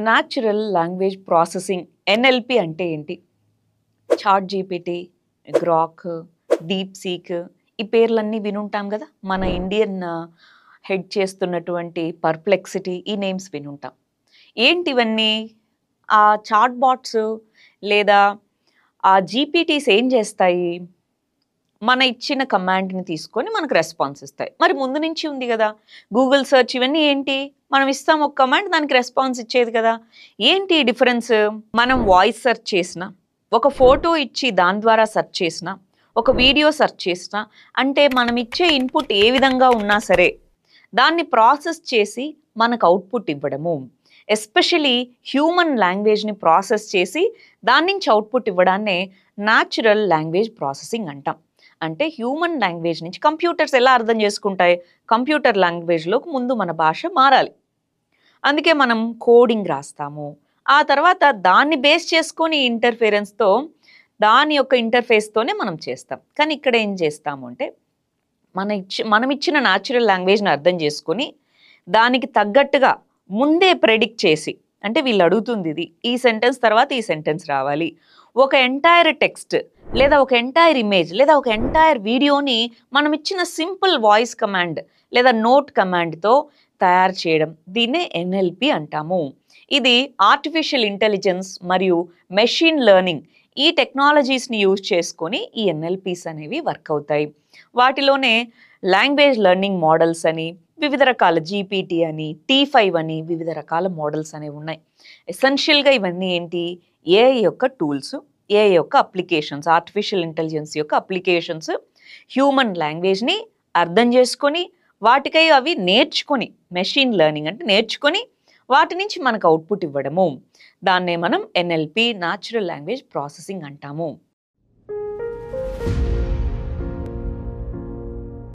Natural language processing NLP అంటే ఏంటి? ChatGPT, Grok, DeepSeek ఈ పేర్లన్నీ వినుంటాం కదా. మన ఇండియన్ హెడ్ చేస్తున్నటువంటి పర్ప్లెక్సిటీ ఈ నేమ్స్ వినుంటాం. ఏంటి ఇవన్నీ? ఆ చాట్ బాట్స్ లేదా ఆ జీపీటీస్ ఏం చేస్తాయి? మన ఇచ్చిన కమాండ్ని తీసుకొని మనకు రెస్పాన్స్ ఇస్తాయి. మరి ముందు నుంచి ఉంది కదా గూగుల్ సెర్చ్, ఇవన్నీ ఏంటి? మనం ఇస్తాం ఒక కమాండ్, దానికి రెస్పాన్స్ ఇచ్చేది కదా. ఏంటి డిఫరెన్స్? మనం వాయిస్ సెర్చ్ చేసిన, ఒక ఫోటో ఇచ్చి దాని ద్వారా సెర్చ్ చేసిన, ఒక వీడియో సెర్చ్ చేసిన, అంటే మనం ఇచ్చే ఇన్పుట్ ఏ విధంగా ఉన్నా సరే దాన్ని ప్రాసెస్ చేసి మనకు అవుట్పుట్ ఇవ్వడము. ఎస్పెషలీ హ్యూమన్ లాంగ్వేజ్ని ప్రాసెస్ చేసి దాని నుంచి అవుట్పుట్ ఇవ్వడాన్నే న్యాచురల్ లాంగ్వేజ్ ప్రాసెసింగ్ అంటాం. అంటే హ్యూమన్ లాంగ్వేజ్ నుంచి కంప్యూటర్స్ ఎలా అర్థం చేసుకుంటాయి? కంప్యూటర్ లాంగ్వేజ్లోకి ముందు మన భాష మారాలి. అందుకే మనం కోడింగ్ రాస్తాము. ఆ తర్వాత దాన్ని బేస్ చేసుకొని ఇంటర్ఫేరెన్స్తో దాని యొక్క ఇంటర్ఫేస్తోనే మనం చేస్తాం. కానీ ఇక్కడ ఏం చేస్తాము అంటే మనం ఇచ్చిన న్యాచురల్ లాంగ్వేజ్ని అర్థం చేసుకొని దానికి తగ్గట్టుగా ముందే ప్రెడిక్ట్ చేసి, అంటే వీళ్ళు అడుగుతుంది ఇది, ఈ సెంటెన్స్ తర్వాత ఈ సెంటెన్స్ రావాలి, ఒక ఎంటైర్ టెక్స్ట్ లేదా ఒక ఎంటైర్ ఇమేజ్ లేదా ఒక ఎంటైర్ వీడియోని మనం ఇచ్చిన సింపుల్ వాయిస్ కమాండ్ లేదా నోట్ కమాండ్తో తయారు చేయడం, దీన్నే ఎన్ఎల్పి అంటాము. ఇది ఆర్టిఫిషియల్ ఇంటెలిజెన్స్ మరియు మెషిన్ లెర్నింగ్ ఈ టెక్నాలజీస్ని యూజ్ చేసుకొని ఈ ఎన్ఎల్పిస్ అనేవి వర్క్ అవుతాయి. వాటిలోనే లాంగ్వేజ్ లెర్నింగ్ మోడల్స్ అని, వివిధ రకాల జీపీటీ అని, T5 అని వివిధ రకాల మోడల్స్ అనేవి ఉన్నాయి. ఎసెన్షియల్గా ఇవన్నీ ఏంటి? ఏఐ యొక్క టూల్స్, ఏఐ యొక్క అప్లికేషన్స్, ఆర్టిఫిషియల్ ఇంటెలిజెన్స్ యొక్క అప్లికేషన్స్ హ్యూమన్ లాంగ్వేజ్ని అర్థం చేసుకొని వాటికై అవి నేర్చుకొని, మెషిన్ లెర్నింగ్ అంటే నేర్చుకొని వాటి నుంచి మనకు అవుట్పుట్ ఇవ్వడము, దాన్నే మనం ఎన్ఎల్పి న్యాచురల్ లాంగ్వేజ్ ప్రాసెసింగ్ అంటాము.